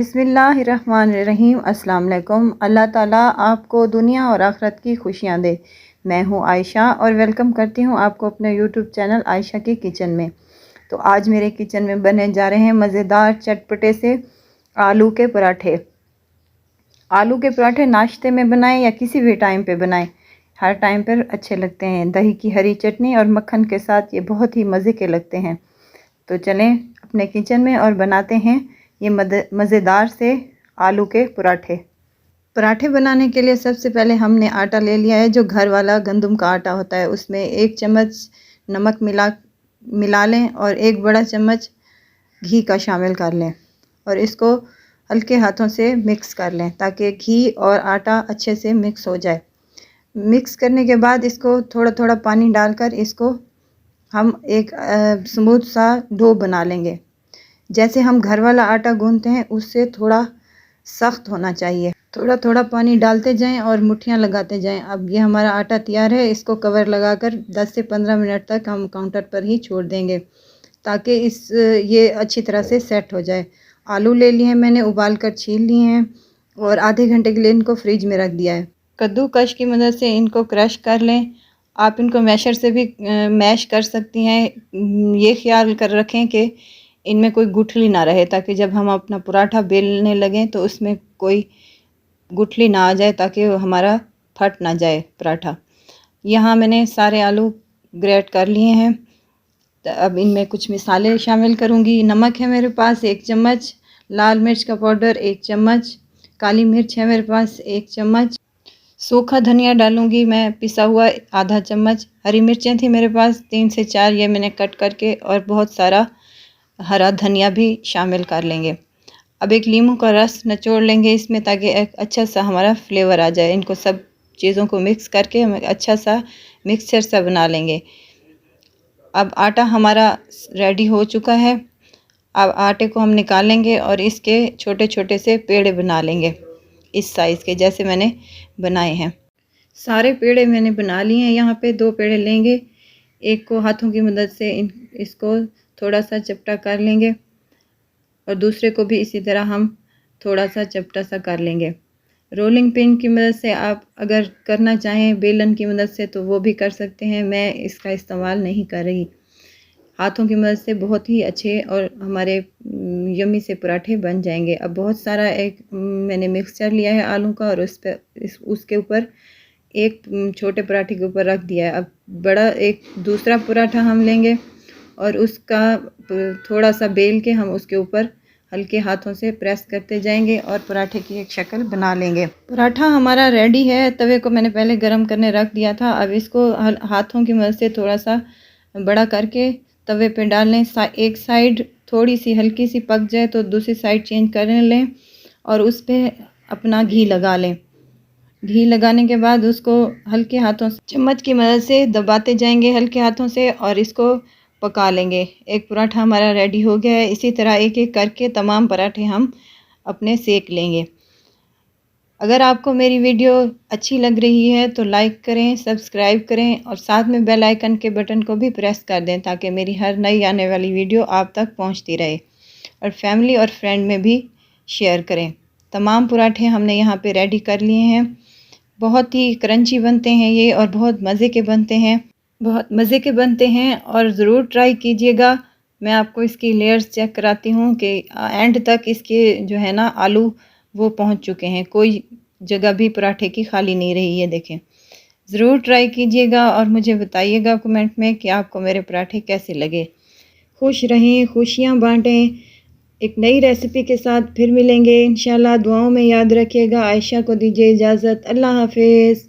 बिस्मिल्लाहिर्रहमानिर्रहीम। अस्सलाम वालेकुम। अल्लाह ताला आपको दुनिया और आखिरत की खुशियाँ दे। मैं हूँ आयशा और वेलकम करती हूँ आपको अपने यूट्यूब चैनल आयशा की किचन में। तो आज मेरे किचन में बने जा रहे हैं मज़ेदार चटपटे से आलू के पराठे। आलू के पराठे नाश्ते में बनाएं या किसी भी टाइम पे बनाएं, हर टाइम पर अच्छे लगते हैं। दही की हरी चटनी और मक्खन के साथ ये बहुत ही मज़े के लगते हैं। तो चलें अपने किचन में और बनाते हैं ये मज़ेदार से आलू के पराठे। पराठे बनाने के लिए सबसे पहले हमने आटा ले लिया है, जो घर वाला गंदम का आटा होता है। उसमें 1 चम्मच नमक मिला लें और 1 बड़ा चम्मच घी का शामिल कर लें और इसको हल्के हाथों से मिक्स कर लें ताकि घी और आटा अच्छे से मिक्स हो जाए। मिक्स करने के बाद इसको थोड़ा थोड़ा पानी डालकर इसको हम एक स्मूथ सा डो बना लेंगे। जैसे हम घर वाला आटा गूंथते हैं उससे थोड़ा सख्त होना चाहिए। थोड़ा थोड़ा पानी डालते जाएं और मुट्ठियाँ लगाते जाएं। अब ये हमारा आटा तैयार है। इसको कवर लगाकर 10 से 15 मिनट तक हम काउंटर पर ही छोड़ देंगे ताकि ये अच्छी तरह से सेट हो जाए। आलू ले लिए हैं मैंने, उबाल कर छील लिए हैं और आधे घंटे के लिए इनको फ्रिज में रख दिया है। कद्दूकश की मदद से इनको क्रश कर लें। आप इनको मैशर से भी मैश कर सकती हैं। ये ख्याल कर रखें कि इनमें कोई गुठली ना रहे ताकि जब हम अपना पराठा बेलने लगें तो उसमें कोई गुठली ना आ जाए, ताकि हमारा फट ना जाए पराठा। यहाँ मैंने सारे आलू ग्रेट कर लिए हैं। तो अब इनमें कुछ मसाले शामिल करूँगी। नमक है मेरे पास 1 चम्मच, लाल मिर्च का पाउडर 1 चम्मच, काली मिर्च है मेरे पास 1 चम्मच, सूखा धनिया डालूँगी मैं पिसा हुआ आधा चम्मच, हरी मिर्चें थी मेरे पास 3 से 4, ये मैंने कट करके, और बहुत सारा हरा धनिया भी शामिल कर लेंगे। अब एक नींबू का रस निचोड़ लेंगे इसमें ताकि एक अच्छा सा हमारा फ्लेवर आ जाए। इनको सब चीज़ों को मिक्स करके हम अच्छा सा मिक्सचर सा बना लेंगे। अब आटा हमारा रेडी हो चुका है। अब आटे को हम निकालेंगे और इसके छोटे छोटे से पेड़े बना लेंगे, इस साइज़ के जैसे मैंने बनाए हैं। सारे पेड़े मैंने बना लिए हैं। यहाँ पे 2 पेड़े लेंगे, एक को हाथों की मदद से इसको थोड़ा सा चपटा कर लेंगे और दूसरे को भी इसी तरह हम थोड़ा सा चपटा सा कर लेंगे। रोलिंग पिन की मदद से आप अगर करना चाहें बेलन की मदद से तो वो भी कर सकते हैं। मैं इसका इस्तेमाल नहीं कर रही। हाथों की मदद से बहुत ही अच्छे और हमारे यम्मी से पराठे बन जाएंगे। अब बहुत सारा मैंने मिक्सचर लिया है आलू का और उसके ऊपर एक छोटे पराठे के ऊपर रख दिया है। अब बड़ा एक दूसरा पराठा हम लेंगे और उसका थोड़ा सा बेल के हम उसके ऊपर हल्के हाथों से प्रेस करते जाएंगे और पराठे की एक शक्ल बना लेंगे। पराठा हमारा रेडी है। तवे को मैंने पहले गरम करने रख दिया था। अब इसको हाथों की मदद से थोड़ा सा बड़ा करके तवे पे डाल लें। एक साइड थोड़ी सी हल्की सी पक जाए तो दूसरी साइड चेंज कर लें और उस पर अपना घी लगा लें। घी लगाने के बाद उसको हल्के हाथों से चम्मच की मदद से दबाते जाएंगे हल्के हाथों से और इसको पका लेंगे। एक पराठा हमारा रेडी हो गया है। इसी तरह एक एक करके तमाम पराठे हम अपने सेक लेंगे। अगर आपको मेरी वीडियो अच्छी लग रही है तो लाइक करें, सब्सक्राइब करें और साथ में बेल आइकन के बटन को भी प्रेस कर दें ताकि मेरी हर नई आने वाली वीडियो आप तक पहुंचती रहे, और फैमिली और फ्रेंड में भी शेयर करें। तमाम पराठे हमने यहाँ पे रेडी कर लिए हैं। बहुत ही क्रंची बनते हैं ये और बहुत मज़े के बनते हैं, बहुत मज़े के बनते हैं और ज़रूर ट्राई कीजिएगा। मैं आपको इसकी लेयर्स चेक कराती हूँ कि एंड तक इसके जो है ना आलू वो पहुँच चुके हैं, कोई जगह भी पराठे की खाली नहीं रही है। देखें, ज़रूर ट्राई कीजिएगा और मुझे बताइएगा कमेंट में कि आपको मेरे पराठे कैसे लगे। खुश रहें, खुशियाँ बांटें। एक नई रेसिपी के साथ फिर मिलेंगे इंशाल्लाह। दुआओं में याद रखिएगा। आयशा को दीजिए इजाज़त। अल्लाह हाफिज़।